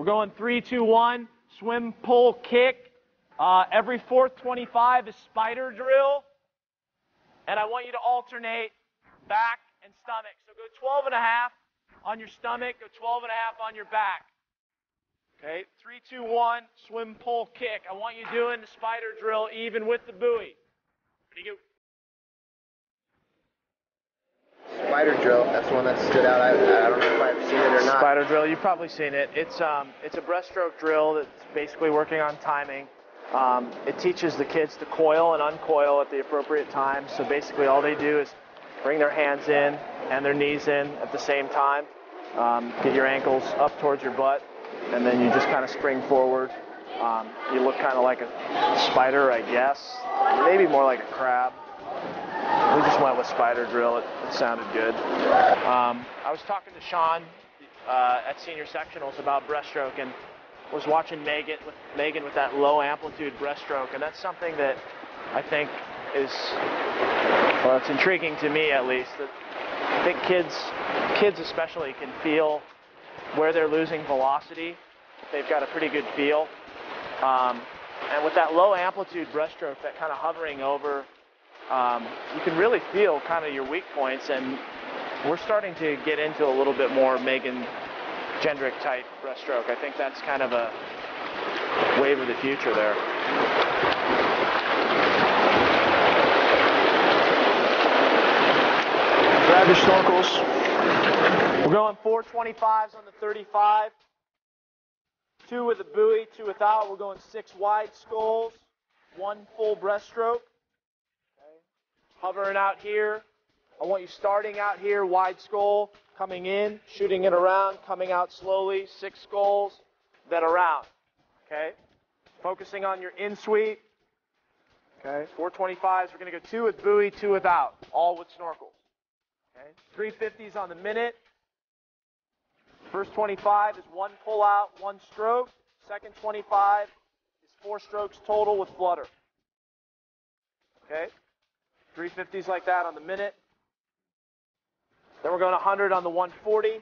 We're going 3, 2, 1, swim, pull, kick. Every fourth 25 is spider drill. And I want you to alternate back and stomach. So go 12 and a half on your stomach, go 12 and a half on your back. Okay, 3, 2, 1, swim, pull, kick. I want you doing the spider drill even with the buoy. Ready, go. Spider drill, that's the one that stood out. I don't know if I've seen it or not. Spider drill, you've probably seen it. It's a breaststroke drill that's basically working on timing. It teaches the kids to coil and uncoil at the appropriate time. So basically all they do is bring their hands in and their knees in at the same time. Get your ankles up towards your butt, and then you just kind of spring forward. You look kind of like a spider, I guess. Maybe more like a crab. We just went with spider drill. It sounded good. I was talking to Sean at senior sectionals about breaststroke, and was watching Megan with that low amplitude breaststroke, and that's something that I think is, well, it's intriguing to me at least. That I think kids especially can feel where they're losing velocity. They've got a pretty good feel. And with that low amplitude breaststroke, that kind of hovering over, you can really feel kind of your weak points, and we're starting to get into a little bit more Megan Gendrick type breaststroke. I think that's kind of a wave of the future there. Grab your snorkels. We're going 425s on the 35. 2 with a buoy, 2 without. We're going 6 wide sculls, 1 full breaststroke. Okay. Hovering out here. I want you starting out here, wide scull, coming in, shooting it around, coming out slowly, 6 sculls, then around. Okay? Focusing on your in sweep. Okay? 425s, we're going to go 2 with buoy, 2 without, all with snorkels. Okay? 350s on the minute. First 25 is 1 pull out, 1 stroke. Second 25 is 4 strokes total with flutter. Okay? 350s like that on the minute. Then we're going 100 on the 140.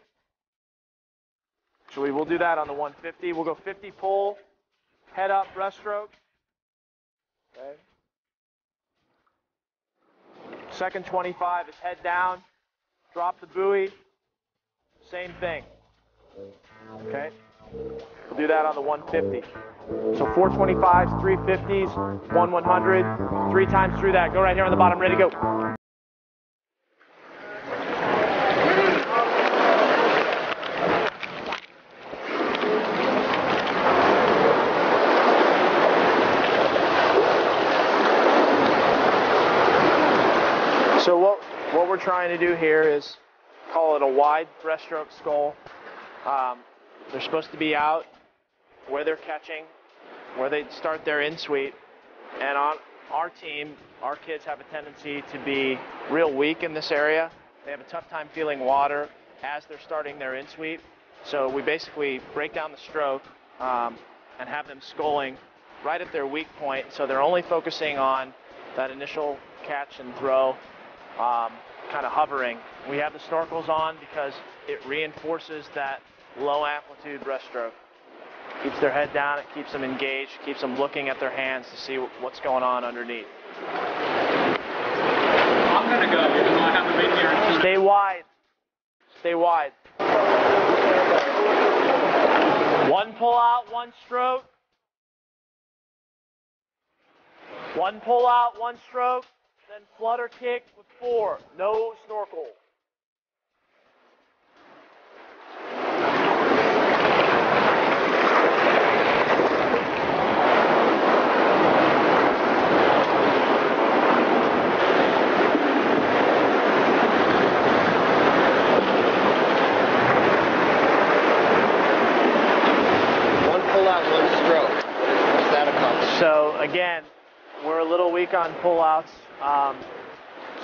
Actually, we'll do that on the 150. We'll go 50 pull, head up breaststroke. Okay. Second 25 is head down, drop the buoy, same thing. Okay. We'll do that on the 150. So 425s, 350s, 100, 3 times through that. Go right here on the bottom, ready to go. So what we're trying to do here is call it a wide breaststroke scull. They're supposed to be out where they're catching, where they start their in sweep. And on our team, our kids have a tendency to be real weak in this area. They have a tough time feeling water as they're starting their in sweep. So we basically break down the stroke and have them sculling right at their weak point. So they're only focusing on that initial catch and throw. Kind of hovering. We have the snorkels on because it reinforces that low amplitude breaststroke. Keeps their head down, it keeps them engaged, keeps them looking at their hands to see what's going on underneath. I'm going to go because I have a big guarantee. Stay wide. Stay wide. 1 pull out, 1 stroke. 1 pull out, 1 stroke. Then flutter kick with 4. No snorkel. So again, we're a little weak on pull-outs.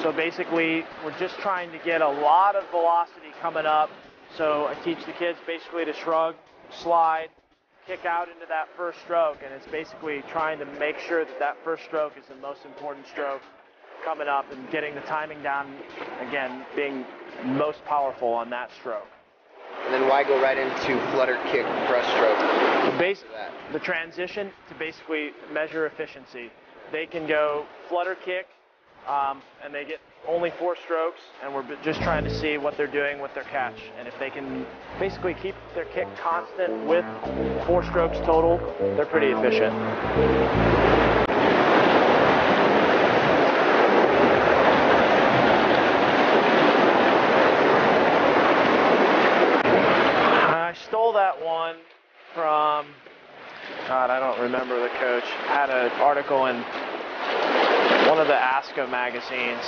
So basically, we're just trying to get a lot of velocity coming up. So I teach the kids basically to shrug, slide, kick out into that first stroke. And it's basically trying to make sure that that first stroke is the most important stroke coming up and getting the timing down, again, being most powerful on that stroke. And then why go right into flutter kick breaststroke? The transition to basically measure efficiency. They can go flutter kick, and they get only 4 strokes, and we're just trying to see what they're doing with their catch. And if they can basically keep their kick constant with 4 strokes total, they're pretty efficient. I stole that one from, God, I don't remember the coach. Had an article in one of the ASCA magazines,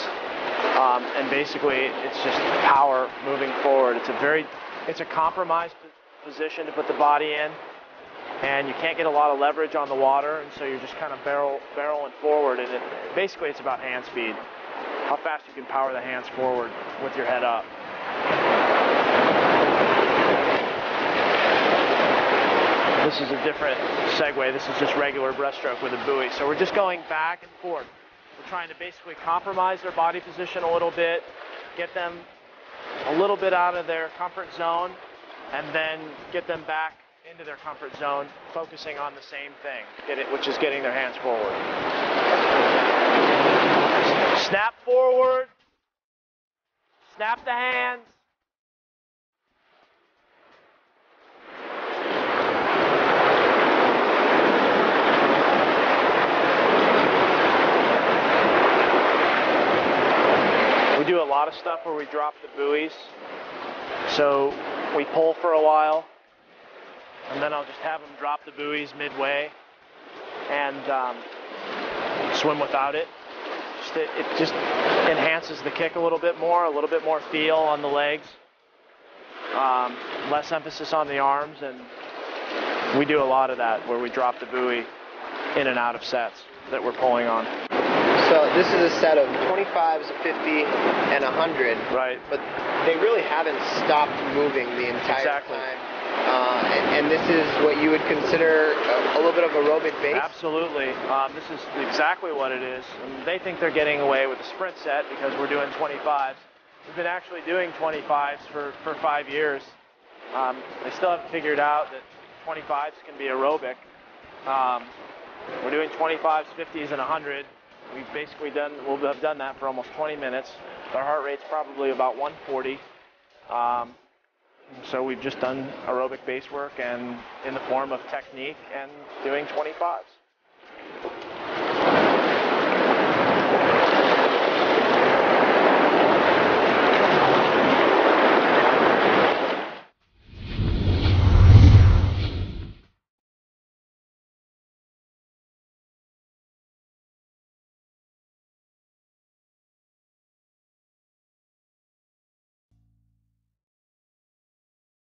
and basically it's just power moving forward. It's a compromised position to put the body in, and you can't get a lot of leverage on the water, and so you're just kind of barreling forward, and basically it's about hand speed, how fast you can power the hands forward with your head up. This is a different segue. This is just regular breaststroke with a buoy. So we're just going back and forth. We're trying to basically compromise their body position a little bit, get them a little bit out of their comfort zone, and then get them back into their comfort zone, focusing on the same thing, which is getting their hands forward. Snap forward, snap the hands. We do a lot of stuff where we drop the buoys. So we pull for a while, and then I'll just have them drop the buoys midway and swim without it. It just enhances the kick a little bit more feel on the legs, less emphasis on the arms, and we do a lot of that where we drop the buoy in and out of sets that we're pulling on. So this is a set of 25s, 50, and 100. Right. But they really haven't stopped moving the entire time. And this is what you would consider a little bit of aerobic base? Absolutely. This is exactly what it is. And they think they're getting away with the sprint set because we're doing 25s. We've been actually doing 25s for 5 years. They still haven't figured out that 25s can be aerobic. We're doing 25s, 50s, and 100. We'll have done that for almost 20 minutes. Our heart rate's probably about 140. So we've just done aerobic base work and in the form of technique and doing 25s.